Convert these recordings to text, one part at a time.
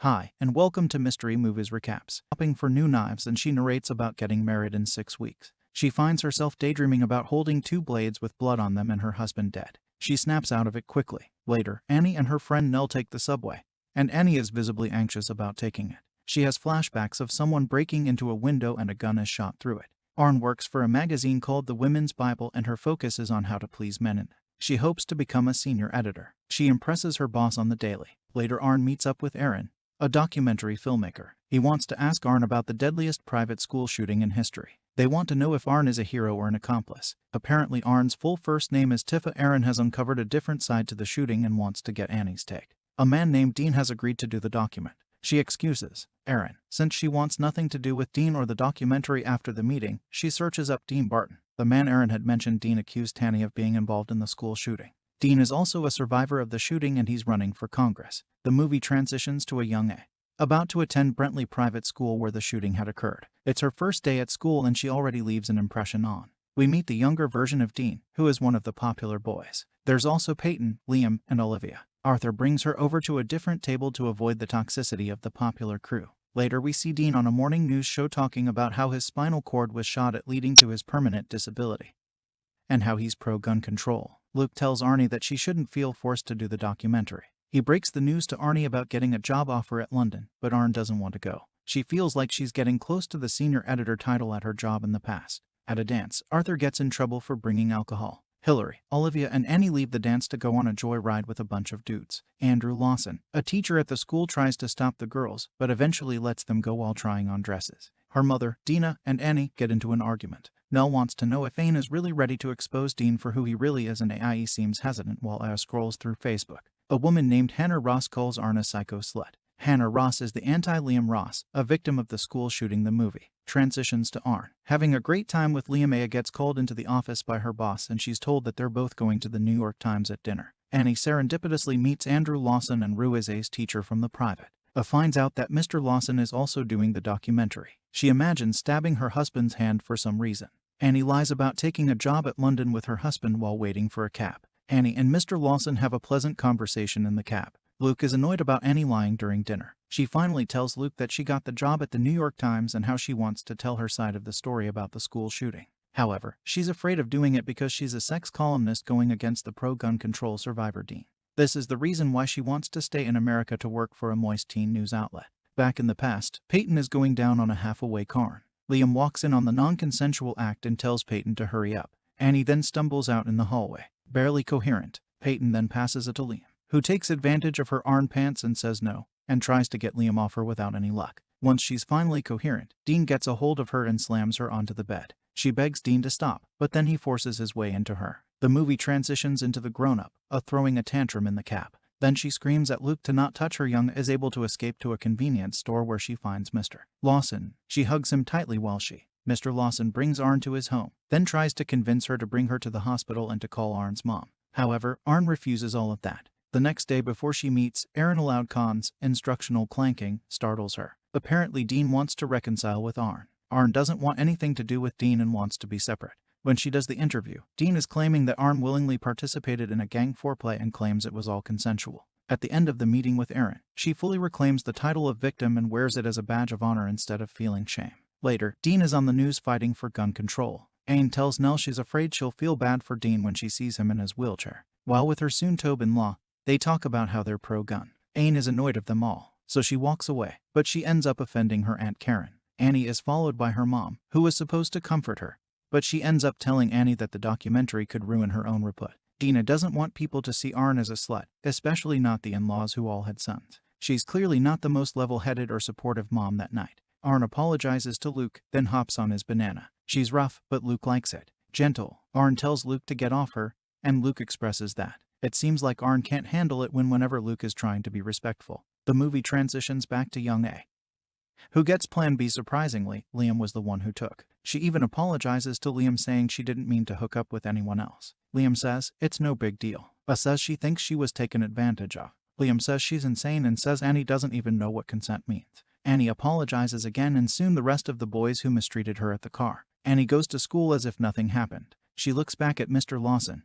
Hi, and welcome to Mystery Movies Recaps. Shopping for new knives, and she narrates about getting married in 6 weeks. She finds herself daydreaming about holding 2 blades with blood on them and her husband dead. She snaps out of it quickly. Later, Annie and her friend Nell take the subway, and Annie is visibly anxious about taking it. She has flashbacks of someone breaking into a window and a gun is shot through it. Arn works for a magazine called The Women's Bible, and her focus is on how to please men in it. She hopes to become a senior editor. She impresses her boss on the daily. Later, Arn meets up with Aaron, a documentary filmmaker. He wants to ask Arn about the deadliest private school shooting in history. They want to know if Arn is a hero or an accomplice. Apparently, Arn's full first name is Tifa. Aaron has uncovered a different side to the shooting and wants to get Annie's take. A man named Dean has agreed to do the document. She excuses Aaron, since she wants nothing to do with Dean or the documentary. After the meeting, she searches up Dean Barton, the man Aaron had mentioned. Dean accused Tanny of being involved in the school shooting. Dean is also a survivor of the shooting and he's running for Congress. The movie transitions to a young A, about to attend Brentley Private School where the shooting had occurred. It's her first day at school and she already leaves an impression on. We meet the younger version of Dean, who is one of the popular boys. There's also Peyton, Liam, and Olivia. Arthur brings her over to a different table to avoid the toxicity of the popular crew. Later we see Dean on a morning news show talking about how his spinal cord was shot at, leading to his permanent disability, and how he's pro-gun control. Luke tells Arnie that she shouldn't feel forced to do the documentary. He breaks the news to Arnie about getting a job offer at London, but Arn doesn't want to go. She feels like she's getting close to the senior editor title at her job in the past. At a dance, Arthur gets in trouble for bringing alcohol. Hillary, Olivia, and Annie leave the dance to go on a joyride with a bunch of dudes. Andrew Lawson, a teacher at the school, tries to stop the girls, but eventually lets them go while trying on dresses. Her mother, Dina, and Annie get into an argument. Nell wants to know if Aine is really ready to expose Dean for who he really is, and AIE seems hesitant while Aya scrolls through Facebook. A woman named Hannah Ross calls Arn a psycho slut. Hannah Ross is the anti-Liam Ross, a victim of the school shooting. The movie transitions to Arn having a great time with Liam. Aya gets called into the office by her boss and she's told that they're both going to the New York Times at dinner. Annie serendipitously meets Andrew Lawson, and Rue is A's teacher from the private. Finds out that Mr. Lawson is also doing the documentary. She imagines stabbing her husband's hand for some reason. Annie lies about taking a job at London with her husband while waiting for a cab. Annie and Mr. Lawson have a pleasant conversation in the cab. Luke is annoyed about Annie lying during dinner. She finally tells Luke that she got the job at the New York Times and how she wants to tell her side of the story about the school shooting. However, she's afraid of doing it because she's a sex columnist going against the pro-gun control survivor Dean. This is the reason why she wants to stay in America to work for a moist teen news outlet. Back in the past, Peyton is going down on a half-awake Arn. Liam walks in on the non-consensual act and tells Peyton to hurry up. Annie then stumbles out in the hallway, barely coherent. Peyton then passes it to Liam, who takes advantage of her Arn pants and says no, and tries to get Liam off her without any luck. Once she's finally coherent, Dean gets a hold of her and slams her onto the bed. She begs Dean to stop, but then he forces his way into her. The movie transitions into the grown-up, throwing a tantrum in the cab. Then she screams at Luke to not touch her. Young is able to escape to a convenience store where she finds Mr. Lawson. She hugs him tightly while Mr. Lawson brings Arn to his home, then tries to convince her to bring her to the hospital and to call Arn's mom. However, Arn refuses all of that. The next day before she meets Aaron, aloud cons, instructional clanking, startles her. Apparently Dean wants to reconcile with Arn. Arn doesn't want anything to do with Dean and wants to be separate. When she does the interview, Dean is claiming that Arn willingly participated in a gang foreplay and claims it was all consensual. At the end of the meeting with Aaron, she fully reclaims the title of victim and wears it as a badge of honor instead of feeling shame. Later, Dean is on the news fighting for gun control. Aine tells Nell she's afraid she'll feel bad for Dean when she sees him in his wheelchair. While with her soon-to-be-in-law, they talk about how they're pro-gun. Aine is annoyed of them all, so she walks away, but she ends up offending her Aunt Karen. Annie is followed by her mom, who was supposed to comfort her, but she ends up telling Annie that the documentary could ruin her own repute. Dina doesn't want people to see Arn as a slut, especially not the in-laws who all had sons. She's clearly not the most level-headed or supportive mom that night. Arn apologizes to Luke, then hops on his banana. She's rough, but Luke likes it. Gentle, Arn tells Luke to get off her, and Luke expresses that. It seems like Arn can't handle it whenever Luke is trying to be respectful. The movie transitions back to young A, who gets Plan B. Surprisingly, Liam was the one who took. She even apologizes to Liam, saying she didn't mean to hook up with anyone else. Liam says, it's no big deal. Says she thinks she was taken advantage of. Liam says she's insane and says Annie doesn't even know what consent means. Annie apologizes again and soon the rest of the boys who mistreated her at the car. Annie goes to school as if nothing happened. She looks back at Mr. Lawson,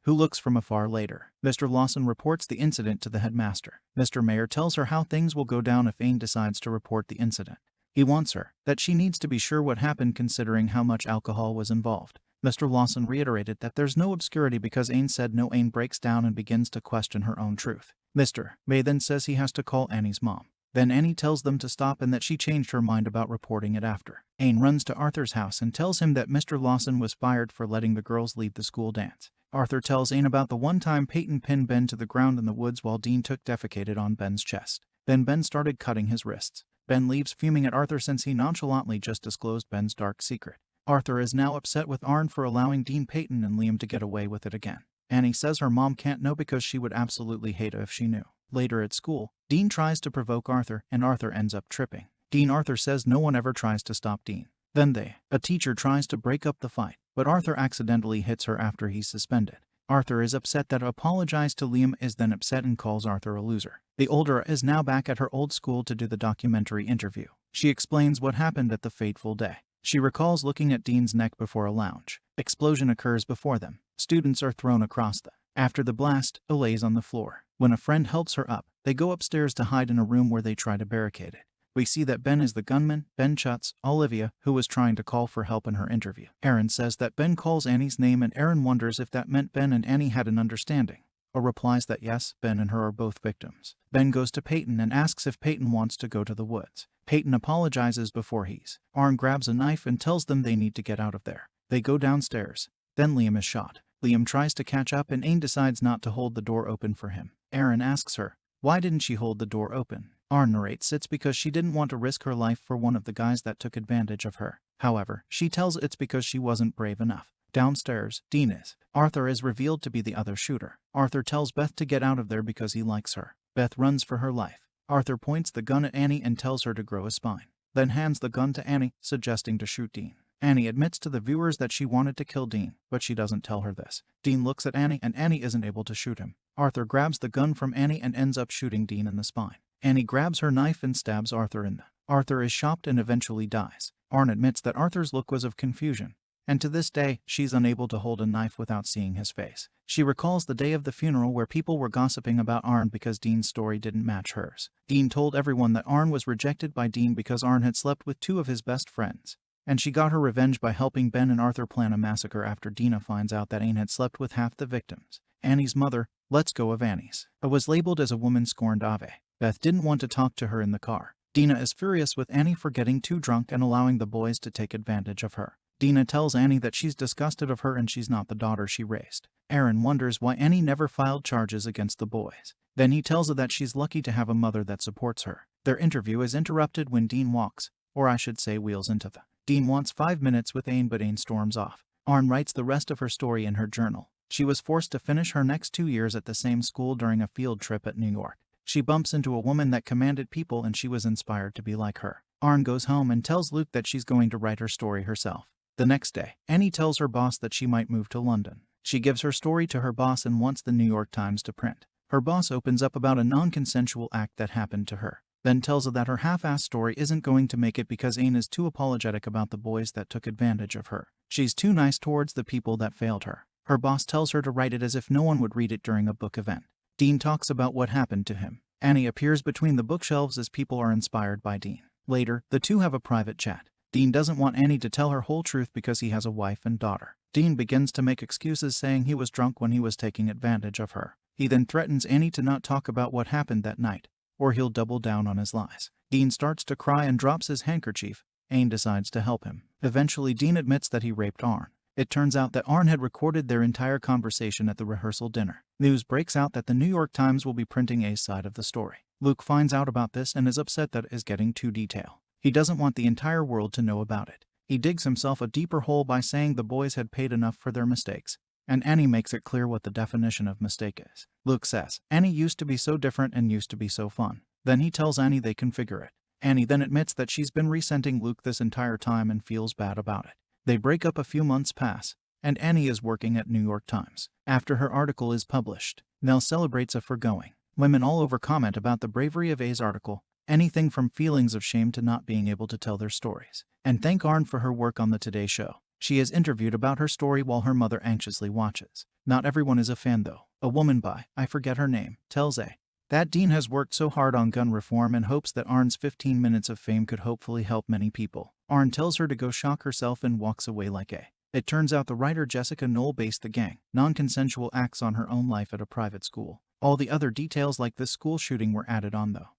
who looks from afar later. Mr. Lawson reports the incident to the headmaster. Mr. Mayer tells her how things will go down if Anne decides to report the incident. He wants her, that she needs to be sure what happened considering how much alcohol was involved. Mr. Lawson reiterated that there's no obscurity because Anne said no. Anne breaks down and begins to question her own truth. Mr. May then says he has to call Annie's mom. Then Annie tells them to stop and that she changed her mind about reporting it after. Anne runs to Arthur's house and tells him that Mr. Lawson was fired for letting the girls lead the school dance. Arthur tells Anne about the one time Peyton pinned Ben to the ground in the woods while Dean defecated on Ben's chest. Then Ben started cutting his wrists. Ben leaves fuming at Arthur since he nonchalantly just disclosed Ben's dark secret. Arthur is now upset with Arn for allowing Dean, Peyton, and Liam to get away with it again. Annie says her mom can't know because she would absolutely hate her if she knew. Later at school, Dean tries to provoke Arthur and Arthur ends up tripping. Arthur says no one ever tries to stop Dean. Then a teacher tries to break up the fight, but Arthur accidentally hits her after he's suspended. Arthur is upset that apologized to Liam is then upset and calls Arthur a loser. The older is now back at her old school to do the documentary interview. She explains what happened at the fateful day. She recalls looking at Dean's neck before a lounge. Explosion occurs before them. Students are thrown across the. After the blast, lays on the floor. When a friend helps her up, they go upstairs to hide in a room where they try to barricade it. We see that Ben is the gunman. Ben shuts Olivia, who was trying to call for help in her interview. Aaron says that Ben calls Annie's name and Aaron wonders if that meant Ben and Annie had an understanding. Or replies that yes, Ben and her are both victims. Ben goes to Peyton and asks if Peyton wants to go to the woods. Peyton apologizes before Arn grabs a knife and tells them they need to get out of there. They go downstairs. Then Liam is shot. Liam tries to catch up and Anne decides not to hold the door open for him. Aaron asks her, why didn't she hold the door open? Arn narrates it's because she didn't want to risk her life for one of the guys that took advantage of her. However, she tells it's because she wasn't brave enough. Downstairs, Dean is. Arthur is revealed to be the other shooter. Arthur tells Beth to get out of there because he likes her. Beth runs for her life. Arthur points the gun at Annie and tells her to grow a spine. Then hands the gun to Annie, suggesting to shoot Dean. Annie admits to the viewers that she wanted to kill Dean, but she doesn't tell her this. Dean looks at Annie and Annie isn't able to shoot him. Arthur grabs the gun from Annie and ends up shooting Dean in the spine. Annie grabs her knife and stabs Arthur in the. Arthur is shocked and eventually dies. Arn admits that Arthur's look was of confusion, and to this day, she's unable to hold a knife without seeing his face. She recalls the day of the funeral where people were gossiping about Arn because Dean's story didn't match hers. Dean told everyone that Arn was rejected by Dean because Arn had slept with two of his best friends. And she got her revenge by helping Ben and Arthur plan a massacre after Dina finds out that Anne had slept with half the victims. Annie's mother, let's go of Annie's, was labeled as a woman scorned Ave. Beth didn't want to talk to her in the car. Dina is furious with Annie for getting too drunk and allowing the boys to take advantage of her. Dina tells Annie that she's disgusted of her and she's not the daughter she raised. Aaron wonders why Annie never filed charges against the boys. Then he tells her that she's lucky to have a mother that supports her. Their interview is interrupted when Dean walks, or I should say wheels into the. Dean wants 5 minutes with Anne but Anne storms off. Arn writes the rest of her story in her journal. She was forced to finish her next 2 years at the same school during a field trip at New York. She bumps into a woman that commanded people and she was inspired to be like her. Arn goes home and tells Luke that she's going to write her story herself. The next day, Annie tells her boss that she might move to London. She gives her story to her boss and wants the New York Times to print. Her boss opens up about a non-consensual act that happened to her. Then tells her that her half-assed story isn't going to make it because Anne is too apologetic about the boys that took advantage of her. She's too nice towards the people that failed her. Her boss tells her to write it as if no one would read it during a book event. Dean talks about what happened to him. Annie appears between the bookshelves as people are inspired by Dean. Later, the two have a private chat. Dean doesn't want Annie to tell her whole truth because he has a wife and daughter. Dean begins to make excuses saying he was drunk when he was taking advantage of her. He then threatens Annie to not talk about what happened that night, or he'll double down on his lies. Dean starts to cry and drops his handkerchief. Anne decides to help him. Eventually, Dean admits that he raped Arn. It turns out that Arn had recorded their entire conversation at the rehearsal dinner. News breaks out that the New York Times will be printing A's side of the story. Luke finds out about this and is upset that it is getting too detailed. He doesn't want the entire world to know about it. He digs himself a deeper hole by saying the boys had paid enough for their mistakes, and Annie makes it clear what the definition of mistake is. Luke says, Annie used to be so different and used to be so fun. Then he tells Annie they can figure it. Annie then admits that she's been resenting Luke this entire time and feels bad about it. They break up. A few months pass, and Annie is working at New York Times. After her article is published, Nell celebrates her for going. Women all over comment about the bravery of A's article, anything from feelings of shame to not being able to tell their stories, and thank Arn for her work on the Today Show. She is interviewed about her story while her mother anxiously watches. Not everyone is a fan though. A woman by, I forget her name, tells A. that Dean has worked so hard on gun reform and hopes that Arn's 15 minutes of fame could hopefully help many people. Arn tells her to go shock herself and walks away like A. It turns out the writer Jessica Knoll based the gang, non-consensual acts on her own life at a private school. All the other details like this school shooting were added on though.